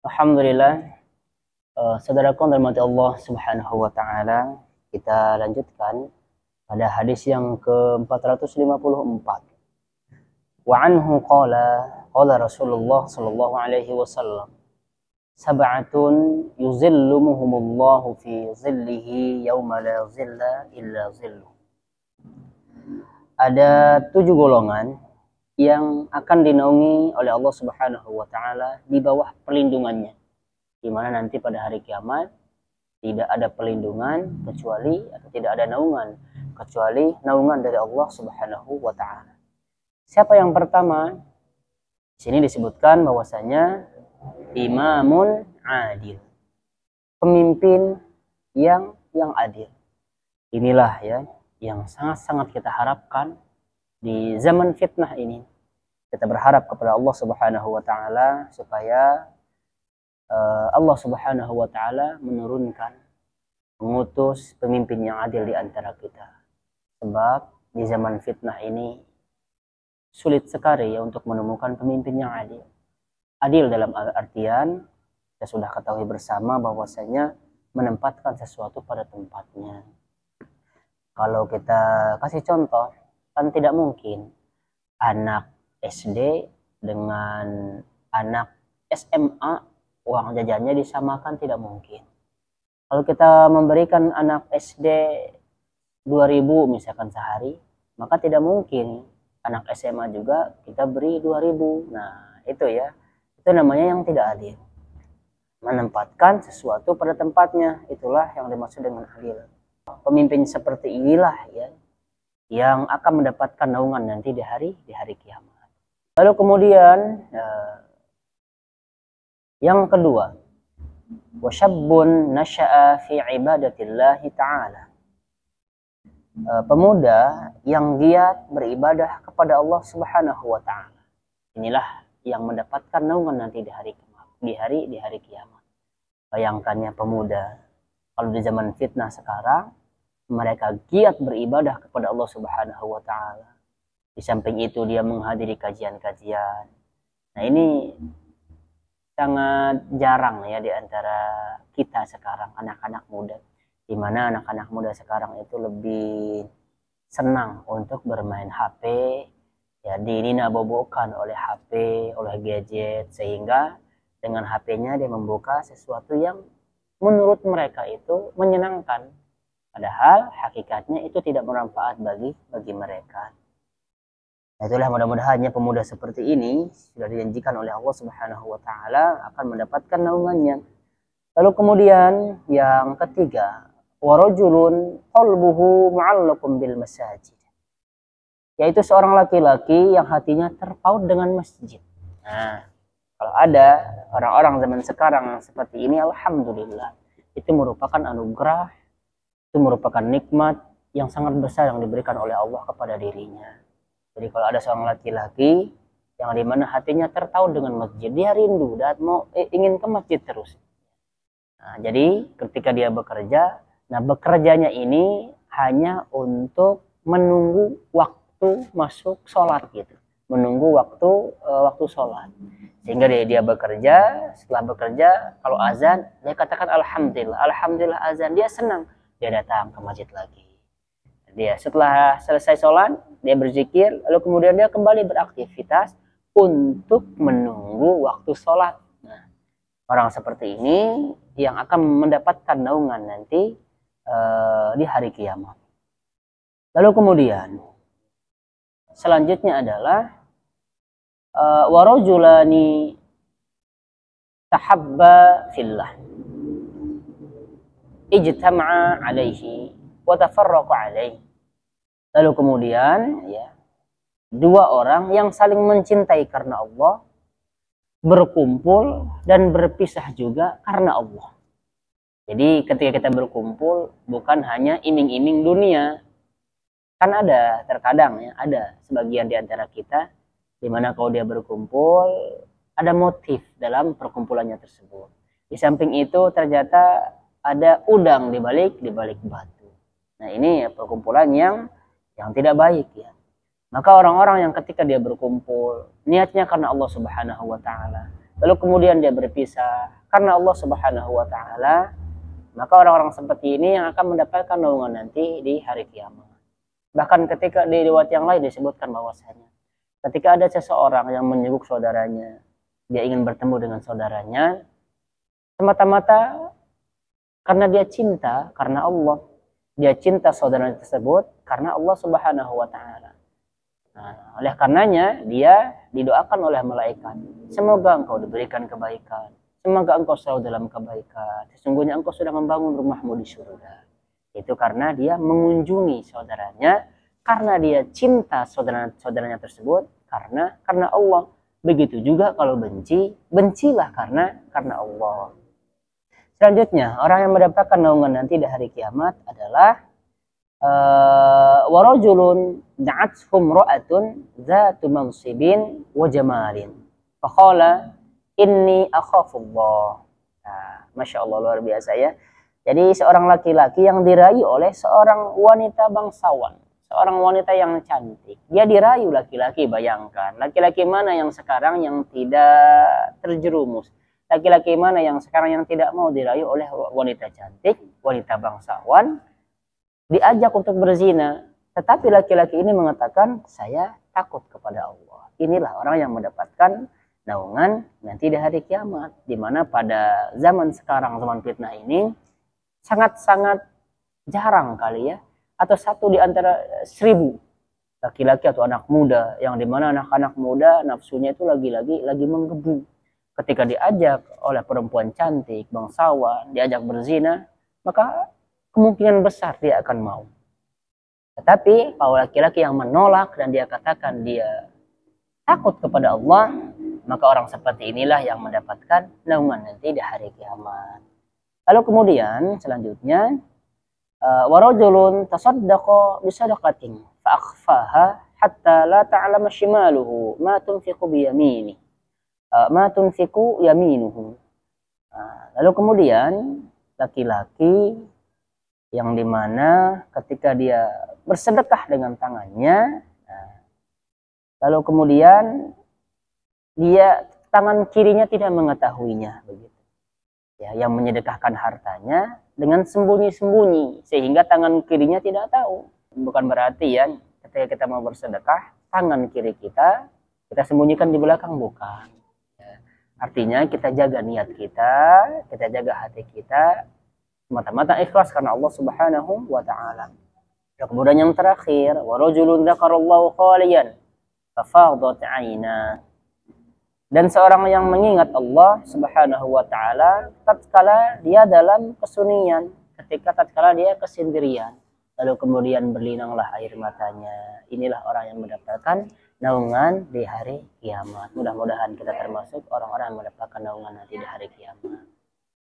Alhamdulillah, saudaraku yang dirahmati Allah Subhanahu wa taala, kita lanjutkan pada hadis yang ke-454. Wa anhu qala Rasulullah sallallahu alaihi wasallam, sab'atun yuzillumuhumullahu fi zillihi yauma la zilla illa zilluh. Ada 7 golongan yang akan dinaungi oleh Allah Subhanahu wa taala di bawah perlindungannya, di mana nanti pada hari kiamat tidak ada perlindungan kecuali atau tidak ada naungan kecuali naungan dari Allah Subhanahu wa taala. Siapa yang pertama? Di sini disebutkan bahwasanya imamun adil. Pemimpin yang adil. Inilah ya yang sangat-sangat kita harapkan di zaman fitnah ini. Kita berharap kepada Allah Subhanahu wa taala supaya Allah Subhanahu wa taala mengutus pemimpin yang adil di antara kita. Sebab di zaman fitnah ini sulit sekali ya untuk menemukan pemimpin yang adil. Adil dalam artian kita sudah ketahui bersama bahwasanya menempatkan sesuatu pada tempatnya. Kalau kita kasih contoh, kan tidak mungkin anak SD dengan anak SMA uang jajannya disamakan, tidak mungkin. Kalau kita memberikan anak SD 2.000 misalkan sehari, maka tidak mungkin anak SMA juga kita beri 2.000. Nah, itu ya. Itu namanya yang tidak adil. Menempatkan sesuatu pada tempatnya, itulah yang dimaksud dengan adil. Pemimpin seperti inilah ya yang akan mendapatkan naungan nanti di hari kiamat. Lalu kemudian yang kedua, wasyabbun nasya'a fi ibadatillahi ta'ala. Pemuda yang giat beribadah kepada Allah Subhanahu wa taala. Inilah yang mendapatkan naungan nanti di hari kiamat. Bayangkannya pemuda kalau di zaman fitnah sekarang mereka giat beribadah kepada Allah Subhanahu wa taala. Di samping itu dia menghadiri kajian-kajian. Nah, ini sangat jarang ya di antara kita sekarang anak-anak muda. Di mana anak-anak muda sekarang itu lebih senang untuk bermain HP, ya dininabobokan oleh HP, oleh gadget, sehingga dengan HP-nya dia membuka sesuatu yang menurut mereka itu menyenangkan. Padahal hakikatnya itu tidak bermanfaat bagi mereka. Nah, itulah mudah-mudahannya pemuda seperti ini sudah dijanjikan oleh Allah Subhanahu wa taala akan mendapatkan naungannya. Lalu kemudian yang ketiga, warajulun qalbuhu mu'allaqun bil masajid. Yaitu seorang laki-laki yang hatinya terpaut dengan masjid. Nah, kalau ada orang-orang zaman sekarang seperti ini, alhamdulillah, itu merupakan anugerah, itu merupakan nikmat yang sangat besar yang diberikan oleh Allah kepada dirinya. Jadi kalau ada seorang laki-laki yang dimana hatinya tertaut dengan masjid, dia rindu dan ingin ke masjid terus. Nah, jadi ketika dia bekerja, bekerjanya ini hanya untuk menunggu waktu masuk sholat gitu, menunggu waktu sholat. Sehingga dia bekerja, setelah bekerja kalau azan dia katakan alhamdulillah azan, dia senang, dia datang ke masjid lagi. Dia setelah selesai sholat dia berzikir, lalu kemudian dia kembali beraktivitas untuk menunggu waktu sholat. Nah, orang seperti ini yang akan mendapatkan naungan nanti di hari kiamat. Lalu kemudian selanjutnya adalah warajulani tahabba fillah ijtama'a alaihi wa tafarraqa alaihi. Lalu kemudian ya, dua orang yang saling mencintai karena Allah berkumpul dan berpisah juga karena Allah. Jadi ketika kita berkumpul bukan hanya iming-iming dunia. Kan ada terkadang ya, ada sebagian di antara kita di mana kalau dia berkumpul ada motif dalam perkumpulannya tersebut. Di samping itu ternyata ada udang di balik batu. Nah, ini perkumpulan yang tidak baik ya. Maka orang-orang yang ketika dia berkumpul niatnya karena Allah Subhanahu wa taala, lalu kemudian dia berpisah karena Allah Subhanahu wa taala, maka orang-orang seperti ini yang akan mendapatkan naungan nanti di hari kiamat. Bahkan ketika di riwayat yang lain disebutkan bahwasanya ketika ada seseorang yang menyebut saudaranya, dia ingin bertemu dengan saudaranya semata-mata karena dia cinta karena Allah, dia cinta saudaranya tersebut karena Allah Subhanahu wa taala. Nah, oleh karenanya dia didoakan oleh malaikat, semoga engkau diberikan kebaikan, semoga engkau selalu dalam kebaikan, sesungguhnya engkau sudah membangun rumahmu di surga. Itu karena dia mengunjungi saudaranya, karena dia cinta saudaranya tersebut karena Allah. Begitu juga kalau benci, bencilah karena Allah. Selanjutnya, orang yang mendapatkan naungan nanti di hari kiamat adalah warajulun da'athum ra'atun dzatu mansibin wa jamalin faqala inni akhafullah. Nah, Masya Allah, luar biasa ya. Jadi seorang laki-laki yang dirayu oleh seorang wanita bangsawan, seorang wanita yang cantik, dia dirayu laki-laki. Bayangkan, laki-laki mana yang sekarang yang tidak terjerumus, laki-laki mana yang sekarang yang tidak mau dirayu oleh wanita cantik, wanita bangsawan, diajak untuk berzina, tetapi laki-laki ini mengatakan saya takut kepada Allah. Inilah orang yang mendapatkan naungan nanti di hari kiamat, di mana pada zaman sekarang, zaman fitnah ini sangat-sangat jarang kali ya, atau satu di antara 1000 laki-laki atau anak muda, yang dimana anak-anak muda nafsunya itu lagi menggebu. Ketika diajak oleh perempuan cantik, bangsawan, diajak berzina, maka kemungkinan besar dia akan mau. Tetapi kalau laki-laki yang menolak dan dia katakan dia takut kepada Allah, maka orang seperti inilah yang mendapatkan naungan nanti di hari kiamat. Lalu kemudian selanjutnya, warajulun tasaddaqa bisadaqatin fa akhfaha hatta la ta'lama shimaluhu ma tunfiqu biyamini ma tunfiqu yaminuhu. Lalu kemudian laki-laki yang dimana ketika dia bersedekah dengan tangannya, lalu kemudian dia tangan kirinya tidak mengetahuinya, begitu ya, yang menyedekahkan hartanya dengan sembunyi-sembunyi sehingga tangan kirinya tidak tahu. Bukan berarti ya ketika kita mau bersedekah tangan kiri kita sembunyikan di belakang, bukan ya. Artinya kita jaga niat kita jaga hati kita semata-mata ikhlas karena Allah Subhanahu wa taala. Kemudian yang terakhir, wa rajulun dzakarallahu khaliyan fafadat 'aina. Dan seorang yang mengingat Allah Subhanahu wa taala tatkala dia dalam kesunyian, ketika tatkala dia kesendirian, lalu kemudian berlinanglah air matanya. Inilah orang yang mendapatkan naungan di hari kiamat. Mudah-mudahan kita termasuk orang-orang yang mendapatkan naungan nanti di hari kiamat.